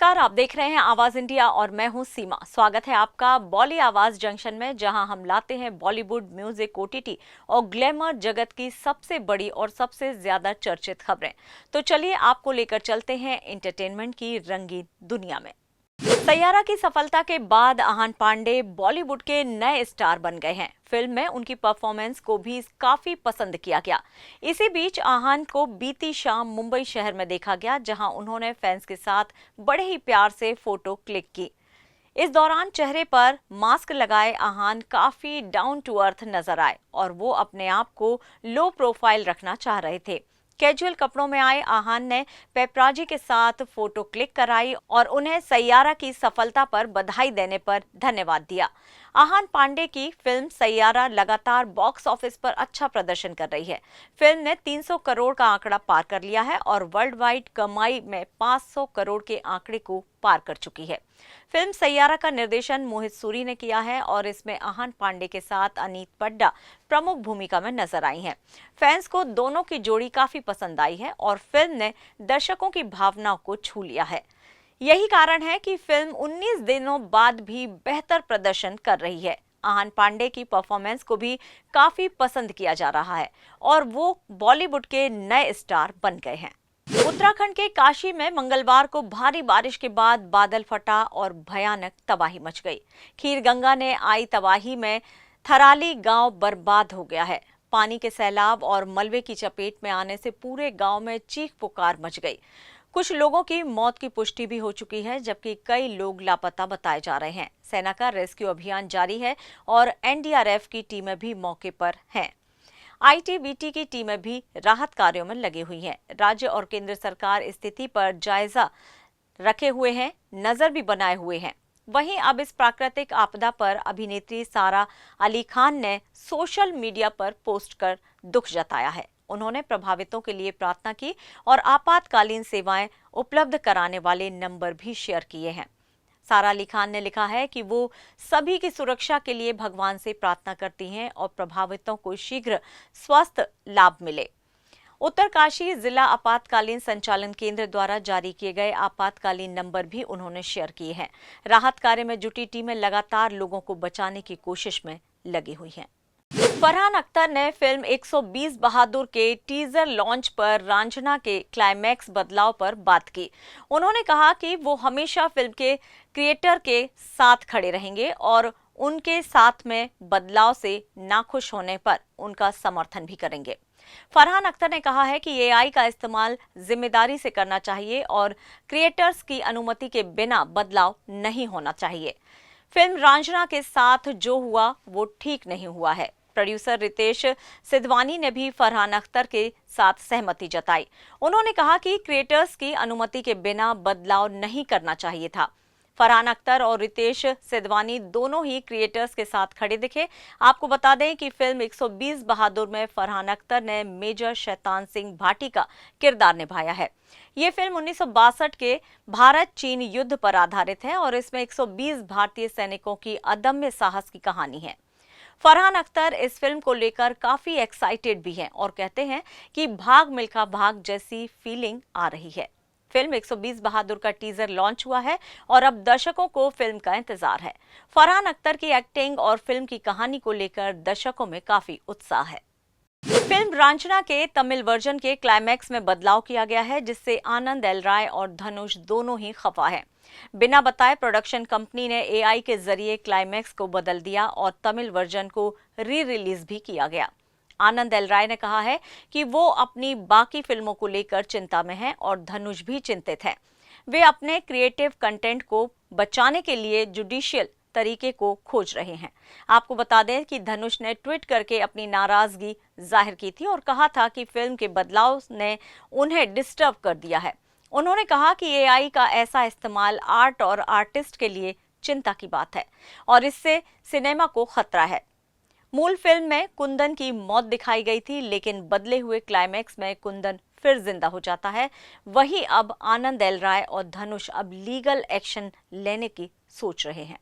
नमस्कार, आप देख रहे हैं आवाज इंडिया और मैं हूं सीमा। स्वागत है आपका बॉली आवाज जंक्शन में, जहां हम लाते हैं बॉलीवुड, म्यूजिक, ओटीटी और ग्लैमर जगत की सबसे बड़ी और सबसे ज्यादा चर्चित खबरें। तो चलिए आपको लेकर चलते हैं एंटरटेनमेंट की रंगीन दुनिया में। सैयारा की सफलता के बाद आहान पांडे बॉलीवुड के नए स्टार बन गए हैं। फिल्म में उनकी परफॉर्मेंस को भी काफी पसंद किया गया। इसी बीच आहान को बीती शाम मुंबई शहर में देखा गया, जहां उन्होंने फैंस के साथ बड़े ही प्यार से फोटो क्लिक की। इस दौरान चेहरे पर मास्क लगाए आहान काफी डाउन टू अर्थ नजर आए और वो अपने आप को लो प्रोफाइल रखना चाह रहे थे। कैजुअल कपड़ों में आए आहान ने पेपराजी के साथ फोटो क्लिक कराई और उन्हें सैयारा की सफलता पर बधाई देने पर धन्यवाद दिया। आहान पांडे की फिल्म सैयारा लगातार बॉक्स ऑफिस पर अच्छा प्रदर्शन कर रही है। फिल्म ने 300 करोड़ का आंकड़ा पार कर लिया है और वर्ल्ड वाइड कमाई में 500 करोड़ के आंकड़े को पार कर चुकी है। फिल्म सैयारा का निर्देशन मोहित सूरी ने किया है और इसमें आहान पांडे के साथ अनीत पड्डा प्रमुख भूमिका में नजर आई हैं। फैंस को दोनों की जोड़ी काफी पसंद आई है और फिल्म ने दर्शकों की भावनाओं को छू लिया है। यही कारण है कि फिल्म 19 दिनों बाद भी बेहतर प्रदर्शन कर रही है। आहान पांडे की परफॉर्मेंस को भी काफी पसंद किया जा रहा है और वो बॉलीवुड के नए स्टार बन गए हैं। उत्तराखंड के काशी में मंगलवार को भारी बारिश के बाद बादल फटा और भयानक तबाही मच गई। खीरगंगा ने आई तबाही में थराली गांव बर्बाद हो गया है। पानी के सैलाब और मलबे की चपेट में आने से पूरे गांव में चीख पुकार मच गई। कुछ लोगों की मौत की पुष्टि भी हो चुकी है, जबकि कई लोग लापता बताए जा रहे हैं। सेना का रेस्क्यू अभियान जारी है और एनडीआरएफ की टीमें भी मौके पर हैं। आईटीबीटी की टीमें भी राहत कार्यों में लगी हुई हैं। राज्य और केंद्र सरकार स्थिति पर जायजा रखे हुए हैं, नजर भी बनाए हुए हैं। वहीं अब इस प्राकृतिक आपदा पर अभिनेत्री सारा अली खान ने सोशल मीडिया पर पोस्ट कर दुख जताया है। उन्होंने प्रभावितों के लिए प्रार्थना की और आपातकालीन सेवाएं उपलब्ध कराने वाले नंबर भी शेयर किए हैं। सारा अली खान ने लिखा है कि वो सभी की सुरक्षा के लिए भगवान से प्रार्थना करती हैं और प्रभावितों को शीघ्र स्वास्थ्य लाभ मिले। उत्तरकाशी जिला आपातकालीन संचालन केंद्र द्वारा जारी किए गए आपातकालीन नंबर भी उन्होंने शेयर किए हैं। राहत कार्य में जुटी टीमें लगातार लोगों को बचाने की कोशिश में लगी हुई हैं। फरहान अख्तर ने फिल्म 120 बहादुर के टीजर लॉन्च पर रांझना के क्लाइमैक्स बदलाव पर बात की। उन्होंने कहा कि वो हमेशा फिल्म के क्रिएटर के साथ खड़े रहेंगे और उनके साथ में बदलाव से नाखुश होने पर उनका समर्थन भी करेंगे। फरहान अख्तर ने कहा है कि एआई का इस्तेमाल जिम्मेदारी से करना चाहिए और क्रिएटर्स की अनुमति के बिना बदलाव नहीं होना चाहिए। फिल्म रांझना के साथ जो हुआ वो ठीक नहीं हुआ है। प्रोड्यूसर रितेश सिद्धवानी ने भी फरहान अख्तर के साथ सहमति जताई। उन्होंने कहा कि क्रिएटर्स की अनुमति के बिना बदलाव नहीं करना चाहिए था। फरहान अख्तर और रितेश सिद्धवानी दोनों ही क्रिएटर्स के साथ खड़े दिखे। आपको बता दें कि फिल्म 120 बहादुर में फरहान अख्तर ने मेजर शैतान सिंह भाटी का किरदार निभाया है। ये फिल्म 1962 के भारत चीन युद्ध पर आधारित है और इसमें 120 भारतीय सैनिकों की अदम्य साहस की कहानी है। फरहान अख्तर इस फिल्म को लेकर काफी एक्साइटेड भी हैं और कहते हैं कि भाग मिल्खा भाग जैसी फीलिंग आ रही है। फिल्म 120 बहादुर का टीजर लॉन्च हुआ है और अब दर्शकों को फिल्म का इंतजार है। फरहान अख्तर की एक्टिंग और फिल्म की कहानी को लेकर दर्शकों में काफी उत्साह है। फिल्म रांझना के तमिल वर्जन के क्लाइमैक्स में बदलाव किया गया है, जिससे आनंद एल राय और धनुष दोनों ही खफा हैं। बिना बताए प्रोडक्शन कंपनी ने एआई के जरिए क्लाइमैक्स को बदल दिया और तमिल वर्जन को री रिलीज भी किया गया। आनंद एल राय ने कहा है कि वो अपनी बाकी फिल्मों को लेकर चिंता में हैं और धनुष भी चिंतित हैं। वे अपने क्रिएटिव कंटेंट को बचाने के लिए जुडिशियल तरीके को खोज रहे हैं। आपको बता दें कि धनुष ने ट्वीट करके अपनी नाराजगी जाहिर की थी और कहा था कि फिल्म के बदलाव ने उन्हें डिस्टर्ब कर दिया है। उन्होंने कहा कि एआई का ऐसा इस्तेमाल आर्ट और आर्टिस्ट के लिए चिंता की बात है और इससे सिनेमा को खतरा है। मूल फिल्म में कुंदन की मौत दिखाई गई थी, लेकिन बदले हुए क्लाइमैक्स में कुंदन फिर जिंदा हो जाता है। वहीं अब आनंद एल राय और धनुष अब लीगल एक्शन लेने की सोच रहे हैं।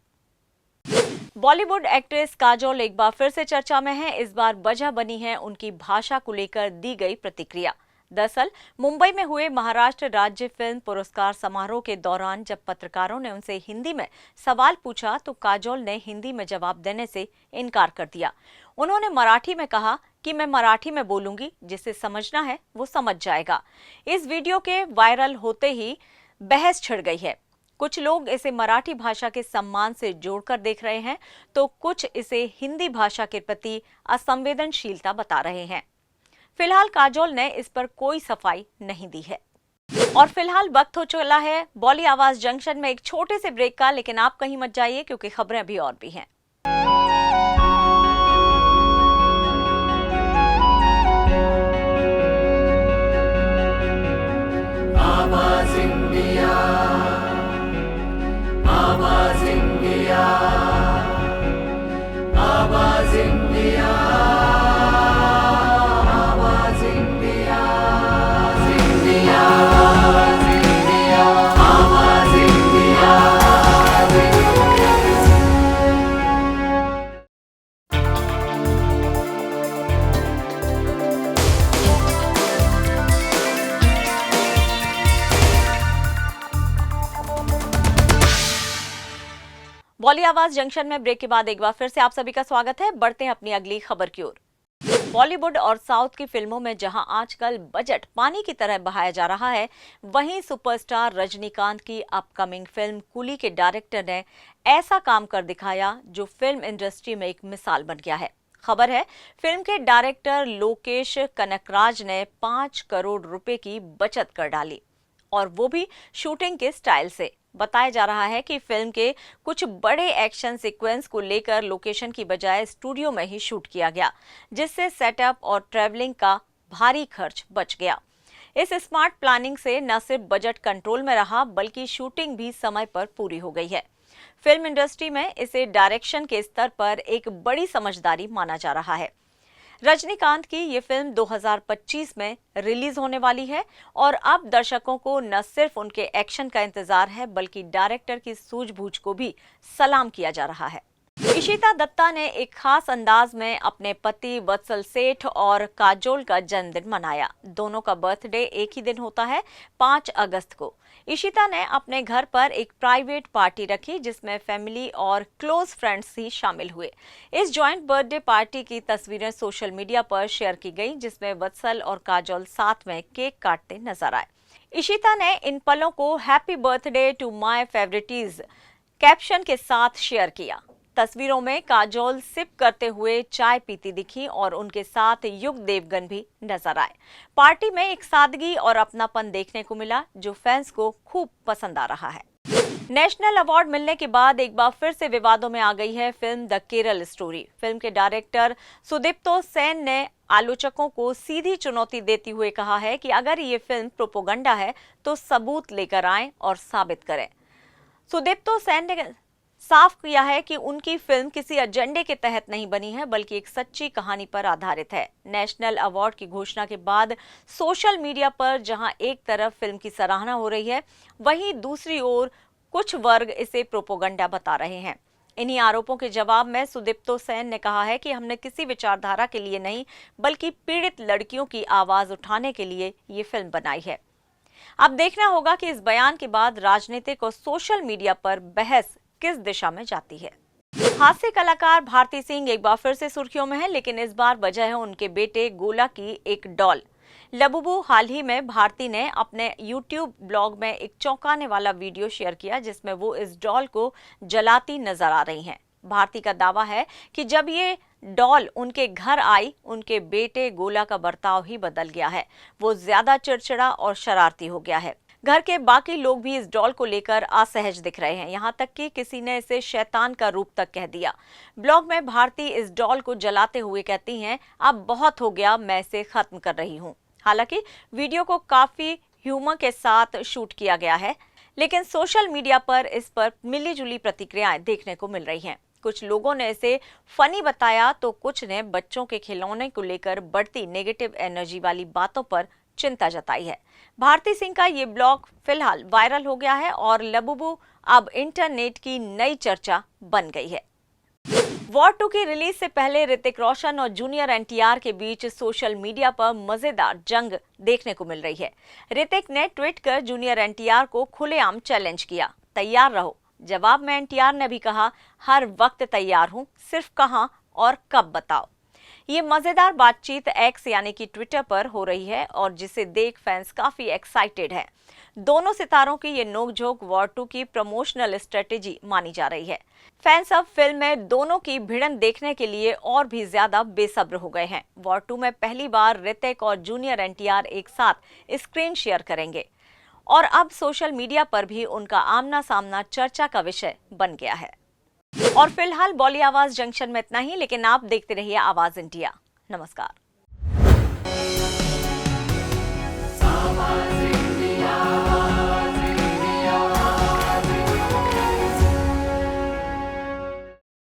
बॉलीवुड एक्ट्रेस काजोल एक बार फिर से चर्चा में है। इस बार वजह बनी है उनकी भाषा को लेकर दी गई प्रतिक्रिया। दरअसल मुंबई में हुए महाराष्ट्र राज्य फिल्म पुरस्कार समारोह के दौरान जब पत्रकारों ने उनसे हिंदी में सवाल पूछा तो काजोल ने हिंदी में जवाब देने से इनकार कर दिया। उन्होंने मराठी में कहा कि मैं मराठी में बोलूंगी, जिसे समझना है वो समझ जाएगा। इस वीडियो के वायरल होते ही बहस छिड़ गई है। कुछ लोग इसे मराठी भाषा के सम्मान से जोड़कर देख रहे हैं, तो कुछ इसे हिंदी भाषा के प्रति असंवेदनशीलता बता रहे हैं। फिलहाल काजोल ने इस पर कोई सफाई नहीं दी है। और फिलहाल वक्त हो चला है बॉली आवाज जंक्शन में एक छोटे से ब्रेक का, लेकिन आप कहीं मत जाइए क्योंकि खबरें अभी और भी हैं। आवाज इंडिया, आवाज इंडिया, आवाज इंडिया, आवाज इंडिया, आवाज इंडिया, आवाज इंडिया, आवाज बॉली आवाज जंक्शन में ब्रेक के बाद एक बार फिर से आप सभी का स्वागत है। बढ़ते हैं अपनी अगली खबर की ओर। बॉलीवुड और साउथ की फिल्मों में जहां आजकल बजट पानी की तरह बहाया जा रहा है, वहीं सुपरस्टार रजनीकांत की अपकमिंग फिल्म कूली के डायरेक्टर ने ऐसा काम कर दिखाया जो फिल्म इंडस्ट्री में एक मिसाल बन गया है। खबर है, फिल्म के डायरेक्टर लोकेश कनकराज ने 5 करोड़ रुपए की बचत कर डाली, और वो भी शूटिंग के स्टाइल से। बताया जा रहा है कि फिल्म के कुछ बड़े एक्शन सीक्वेंस को लेकर लोकेशन की बजाय स्टूडियो में ही शूट किया गया, जिससे सेटअप और ट्रैवलिंग का भारी खर्च बच गया। इस स्मार्ट प्लानिंग से न सिर्फ बजट कंट्रोल में रहा, बल्कि शूटिंग भी समय पर पूरी हो गई है। फिल्म इंडस्ट्री में इसे डायरेक्शन के स्तर पर एक बड़ी समझदारी माना जा रहा है। रजनीकांत की ये फिल्म 2025 में रिलीज होने वाली है, और अब दर्शकों को न सिर्फ उनके एक्शन का इंतजार है, बल्कि डायरेक्टर की सूझबूझ को भी सलाम किया जा रहा है। इशिता दत्ता ने एक खास अंदाज में अपने पति वत्सल सेठ और काजोल का जन्मदिन मनाया। दोनों का बर्थडे एक ही दिन होता है, 5 अगस्त को। इशिता ने अपने घर पर एक प्राइवेट पार्टी रखी, जिसमें फैमिली और क्लोज फ्रेंड्स ही शामिल हुए। इस जॉइंट बर्थडे पार्टी की तस्वीरें सोशल मीडिया पर शेयर की गई, जिसमें वत्सल और काजोल साथ में केक काटते नजर आए। इशिता ने इन पलों को happy birthday to my favourites caption के साथ शेयर किया। तस्वीरों में काजोल सिप करते हुए चाय पीती दिखी और उनके साथ युग देवगन भी नजर आए। पार्टी में एक सादगी और अपनापन देखने को मिला, जो फैंस को खूब पसंद आ रहा है। नेशनल अवार्ड मिलने के बाद एक बार फिर से विवादों में आ गई है film the Kerala story. Film के डायरेक्टर सुदीप्तो सेन ने आलोचकों को सीधी चुनौती देते हुए कहा है कि अगर ये फिल्म प्रोपोगंडा है तो सबूत लेकर आएं और साबित करें। सुदीप्तो सेन ने साफ किया है कि उनकी फिल्म किसी एजेंडे के तहत नहीं बनी है, बल्कि एक सच्ची कहानी पर आधारित है। नेशनल अवार्ड की घोषणा के बाद सोशल मीडिया पर जहां एक तरफ फिल्म की सराहना हो रही है, वहीं दूसरी ओर कुछ वर्ग इसे प्रोपोगंडा बता रहे हैं। इन्हीं आरोपों के जवाब में सुदीप्तो सेन ने कहा है कि हमने किसी विचारधारा के लिए नहीं, बल्कि पीड़ित लड़कियों की आवाज उठाने के लिए ये फिल्म बनाई है। अब देखना होगा कि इस बयान के बाद राजनीतिक और सोशल मीडिया पर बहस किस दिशा में जाती है। हास्य कलाकार भारती सिंह एक बार फिर से सुर्खियों में है, लेकिन इस बार वजह है उनके बेटे गोला की एक डॉल। लबुबू हाल ही में भारती ने अपने YouTube ब्लॉग में एक चौंकाने वाला वीडियो शेयर किया, जिसमें वो इस डॉल को जलाती नजर आ रही हैं। भारती का दावा है कि जब ये डॉल उनके घर आई, उनके बेटे गोला का बर्ताव ही बदल गया है। वो ज्यादा चिड़चिड़ा और शरारती हो गया है। घर के बाकी लोग भी इस डॉल को लेकर असहज दिख रहे हैं, यहाँ तक कि किसी ने इसे शैतान का रूप तक कह दिया। ब्लॉग में भारती इस डॉल को जलाते हुए कहती हैं, अब बहुत हो गया, मैं इसे खत्म कर रही हूँ। हालांकि वीडियो को काफी ह्यूमर के साथ शूट किया गया है, लेकिन सोशल मीडिया पर इस पर मिलीजुली प्रतिक्रियाएं देखने को मिल रही हैं। कुछ लोगों ने इसे फनी बताया, तो कुछ ने बच्चों के खिलौने को लेकर बढ़ती नेगेटिव एनर्जी वाली बातों पर चिंता जताई है। भारती सिंह का ये ब्लॉग फिलहाल वायरल हो गया है और लबुबू अब इंटरनेट की नई चर्चा बन गई है। वॉर 2 की रिलीज से पहले ऋतिक रोशन और जूनियर एनटीआर के बीच सोशल मीडिया पर मजेदार जंग देखने को मिल रही है। ऋतिक ने ट्वीट कर जूनियर एनटीआर को खुलेआम चैलेंज किया, तैयार रहो। जवाब में एनटीआर ने भी कहा, हर वक्त तैयार हूं, सिर्फ कहां और कब बताओ। ये मजेदार बातचीत एक्स यानी कि ट्विटर पर हो रही है और जिसे देख फैंस काफी एक्साइटेड हैं। दोनों सितारों की ये नोकझोंक वॉर 2 की प्रमोशनल स्ट्रेटेजी मानी जा रही है। फैंस अब फिल्म में दोनों की भिड़ंत देखने के लिए और भी ज्यादा बेसब्र हो गए हैं। वॉर 2 में पहली बार ऋतिक और जूनियर एनटीआर एक साथ स्क्रीन शेयर करेंगे और अब सोशल मीडिया पर भी उनका आमना सामना चर्चा का विषय बन गया है। और फिलहाल बॉली आवाज जंक्शन में इतना ही, लेकिन आप देखते रहिए आवाज इंडिया। नमस्कार।